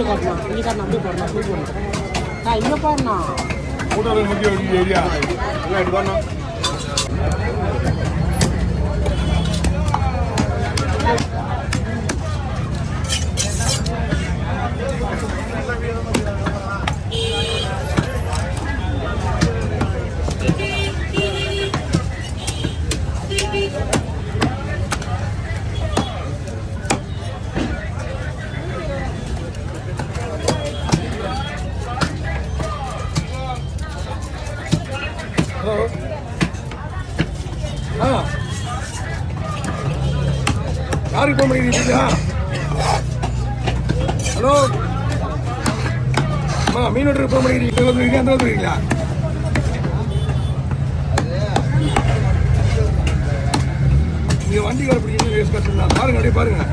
காட்டணும் இங்கே காட்டணும் அப்படியே போடணும் அப்படியே போடணும் இங்கே பாருண்ணா ஃபோட்டோ முக்கியம் ஏரியா எல்லாம் எடுத்து வரணும். யாருக்கு ஃபோன் பண்ணிக்கிறீங்களா? ஹலோ அம்மா மீன் வெட்டுறதுக்கு ஃபோன் பண்ணிக்கிறீங்க அந்த வந்துருக்கீங்களா? நீங்கள் வண்டி வர பிடிக்கிறது வேஸ்ட் கஷ்டம் பாருங்க அப்படியே பாருங்க.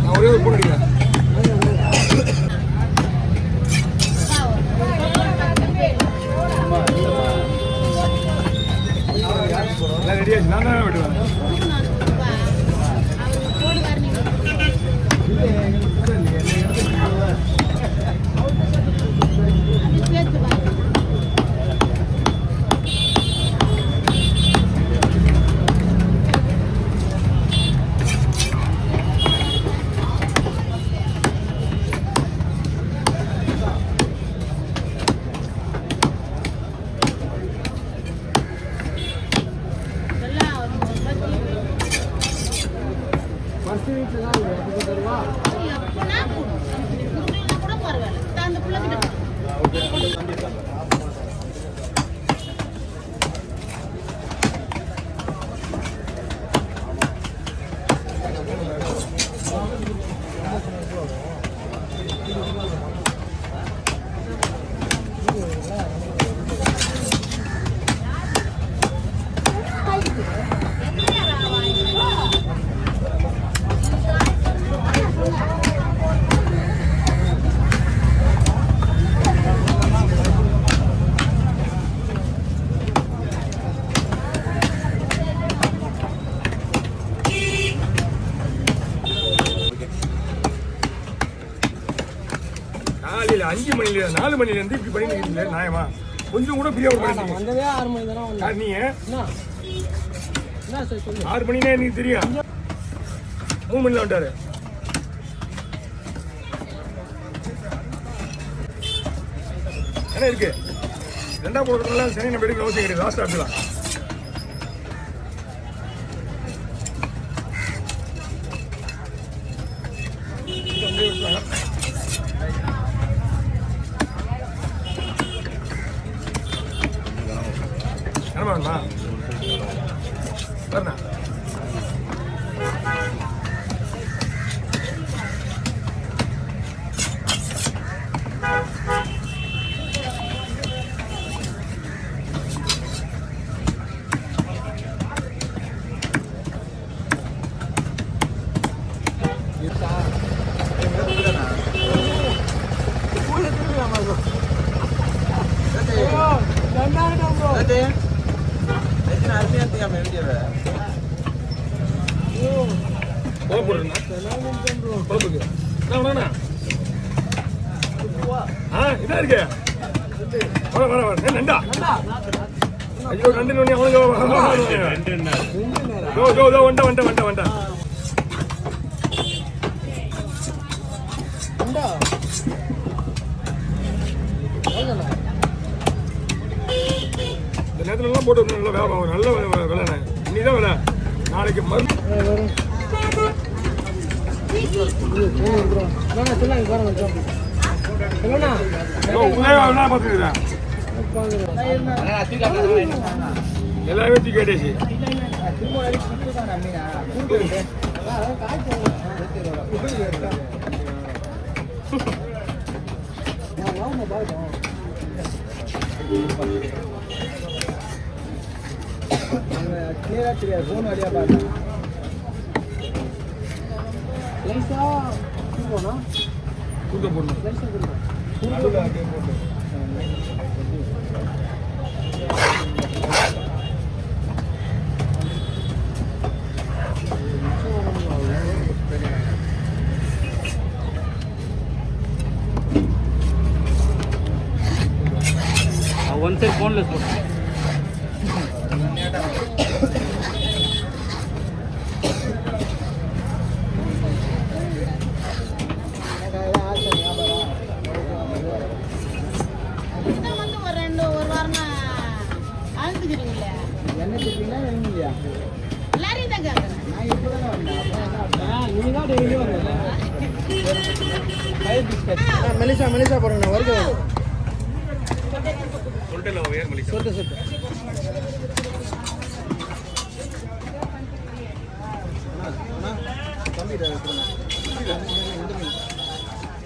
நான் ஒரே ஒரு ஃபோன் அடிக்கிறேன். ரெடியாச்சு நான் தான் வெட்டுவேன். காலையில் 5 மணில 4 மணிலேருந்து இப்படி பண்ணிட்டு நியாயமா? கொஞ்சம் கூட ஃப்ரீயாக ஒரு வந்ததே 6 மணி தானே. நீங்க என்ன சார் சொல்லு 6 மணினே எனக்கு தெரியும். 3 மணில வந்துட்டாரு. என்ன இருக்கு 2ஆம் போடுறதுலாம் சரி நம்ம எடுக்கணும் அவசியம் கிடையாது. லாஸ்ட் ஆப்லாம் வரமா வரண்ணா இதா இருக்கு வர வர வர நண்டா ஐயோ நண்டு நோனி அவனுக்கு வண்ட வண்ட வண்ட வண்ட இந்த நேரத்துலலாம் போட்டு நல்ல வியாபாரம் நல்ல விலைண்ணே. இன்னிதான் விலை நாளைக்கு மருந்து எல்லாமே கேட்டேச்சு. ஒன் சைட் ஃபோன்லெஸ் போட்டு மெலிசா மெலிசா போடுங்க வருது சொட்டு சொட்டு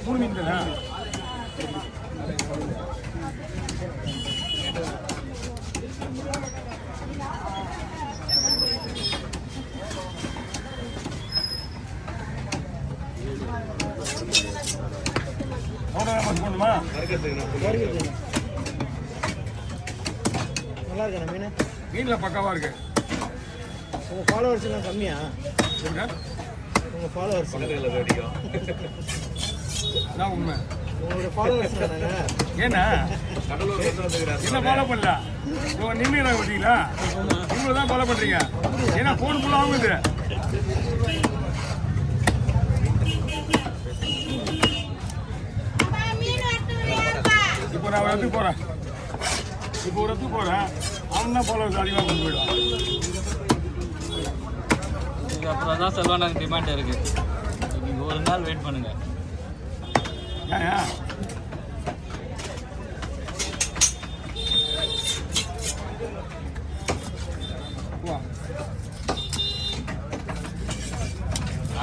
மூணு மீன் தானே போடணுமா நல்லா இருக்கா மீன் மீன்ல பக்காவா இருக்கு உங்கள் ஃபாலோவர்ஸ் எல்லாம் கம்மியா உங்கள் ஃபாலோவர்ஸ் நான் உண்மை உங்களோட ஃபாலோவர்ஸ் தானே ஏன்னா என்ன ஃபாலோ பண்ணல நின்று பார்த்தீங்களா உங்களை தான் ஃபாலோ பண்றீங்க ஏன்னா ஃபோன் ஃபுல்லாக ஆகுது இப்போ நான் ஒரு இடத்துக்கு போகிறேன் அவன் தான் ஃபாலோவர்ஸ் அதிகமாக கொண்டு போயிடுவான் அப்புறம் தான் செல்வானாக்கு டிமாண்ட் இருக்கு நீங்கள் ஒரு நாள் வெயிட் பண்ணுங்க ஏன்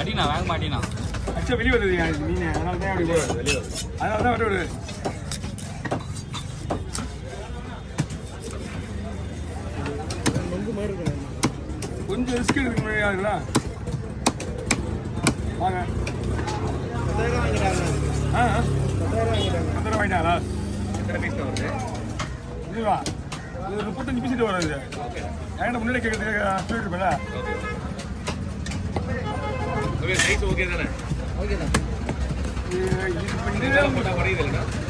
அடினா வாங்க மாட்டினா அச்சா வெளியே வருது மீன் அதனால தான் அப்படி வெளியே வருது அதனால தான் வருது கொஞ்சம் ரிஸ்க் எடுக்க முடியாதுங்களா வாங்க 10,000 வாங்கிறாங்க ஆ 10,000 வாங்கிறாங்க 10,000 வாங்கிட்டாங்களா எத்தனை பீஸ் வருது இதுவா இது 35 பீஸ் வராது என்கிட்ட முன்னாடி கேட்கறதுக்கு சொல்லிட்டுருப்பேன்ல சைஸ் ஓகே தானே ஓகே தான்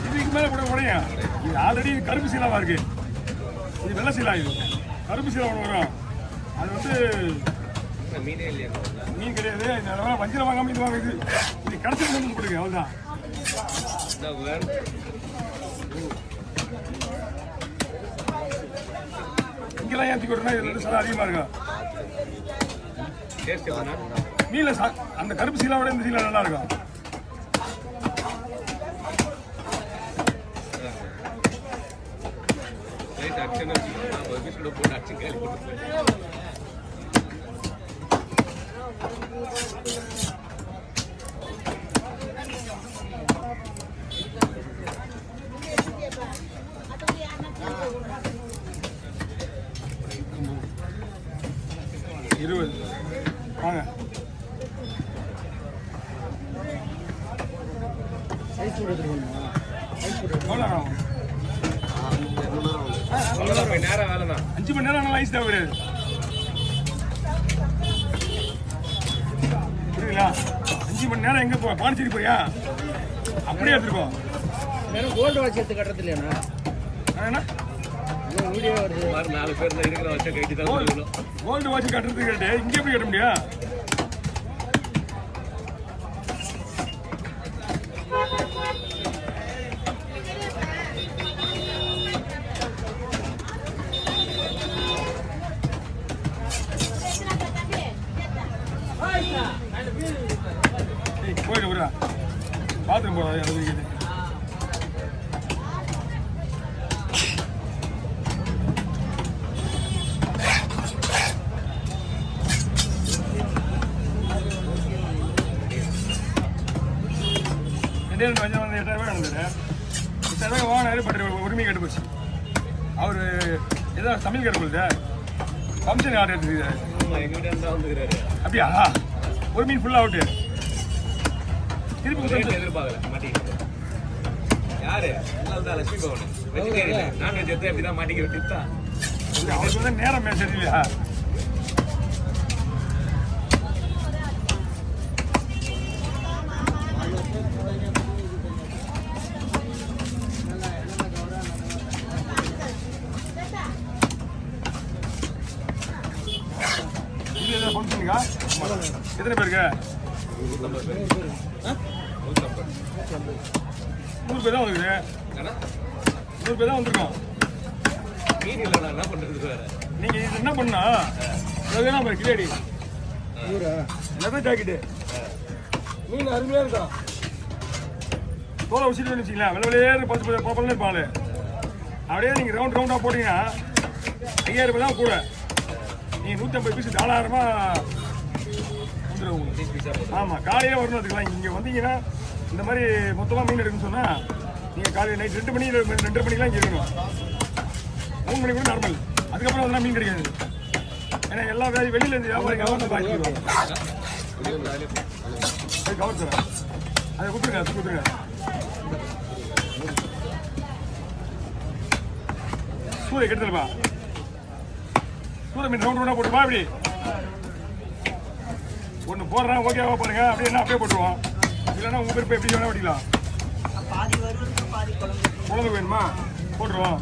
இதுக்கு மேலே கூட உடையும் இது ஆல்ரெடி கருப்பு சீலாவாக இருக்கு இது வெள்ளை சீலா இது கருப்பு சீலா ஒன்று வரும் அது வந்து மீனே இல்லையா மீன் கிடையாது இதனால வஞ்சிரம் வாங்காமல் இது வாங்குது இது கடைசி வந்து கொடுங்க அவ்வளோதான் இங்கெல்லாம் ஏற்றி கொடுனா இது வந்து சில அதிகமாக இருக்கும் மீனில் அந்த கருப்பு சீலாவோட இந்த சீலா நல்லா இருக்கும் போட்டு அடிச்சு கேள்வி போட்டு வாங்க சைஸ் போட்டு எவ்வளோ ஆகும் நேரம் வேலை தான் 5 மணி நேரம் ஐஸ் தேவை கிடையாது புரியுங்களா 5 மணி நேரம் எங்கே போ பாண்டிச்சேரி போறியா அப்படியே எடுத்துருக்கோம் மேடம் கோல்டு வாட்ச் எடுத்து கட்டுறது இல்லையாண்ணா என்ன வீடியோ வருது 4 பேர் தான் இருக்கிற வருஷம் கைட்டு தான் கோல்டு வாட்ச் கட்டுறதுக்கு கேட்டு இங்கே எப்படி கட்ட முடியும் போயிட்டு விடுறா பாத்ரூம் போகிறா அது இருக்குது கொஞ்சம் வந்து 8,000 ரூபாய் நடந்தது 8,000 ரூபாய் வாங்கினாரு பட் உரிமை கட்டு போச்சு அவர் ஏதோ சமையல் கட்டு ஃபங்க்ஷன் ஆர்டர் எடுத்துக்கிறாரு எங்க வீட்டு தான் வந்துக்கிறாரு அப்படியா ஒரு மீன் ஃபுல்லாக அவுட்டு திருப்பி எதிர்பார்க்கல மாட்டிக்கிட்டு யாரு தான் லட்சுமி பவன் வெஜிடேரியன் நான்வெஜ் எடுத்து அப்படிதான் மாட்டிக்க விட்டுட்டா அவருக்கு வந்து நேரம் சரியில்லையா எத்தனை பேருக்கு? 150 பேர். ஆ 150. 100 பேர் தான் வந்துருக்கு. என்னடா? 100 பேர் தான் வந்திருக்கோம். மீன் இல்லைண்ணா, என்ன பண்ணுறது வேற? நீங்க இது என்ன பண்ணா எவ்வளோ பாரு கிளேடி ஊரா எல்லாமே ஜாக்கெட்டு மீன் அருமையாக இருக்கும். தோலை வச்சுட்டு வச்சுக்கலாம் வெள்ளையே பத்து பப்பல்னு இருப்பாள். அப்படியே நீங்கள் ரவுண்டாக போட்டிங்கன்னா 5000 ரூபாய் தான் கூட. நீங்கள் 150 பீஸ் தாராளமாக வந்துடும் உங்களுக்கு. ஆமாம் காலையே வரணும் அதுக்கெல்லாம். இங்கே வந்தீங்கன்னா இந்த மாதிரி மொத்தமாக மீன் எடுக்குன்னு சொன்னால் நீங்கள் காலையில் நைட் 2 மணி 2:30 மணிக்கெலாம் இங்கே இருக்கணும். 3 மணி கூட நார்மல். அதுக்கப்புறம் அதெல்லாம் மீன் கிடைக்காது. ஏன்னா எல்லா வெளியில இருந்து வியாபாரம் கவர் தரேன். அதை கொடுத்துருங்க அது கொடுத்துருங்க. சூரிய கெடுத்துருப்பா. சூரிய மீன் ரவுண்ட் ரவுண்டாக போட்டுப்பா. இப்படி ஒன்று போடுறேன் ஓகேவா பாருங்க. அப்படியே என்ன அப்படியே போட்டுருவோம். இல்லைன்னா உங்கள் பேர் எப்படி வேணா ஓட்டிக்கலாம். குழம்பு வேணுமா போட்டுருவோம்.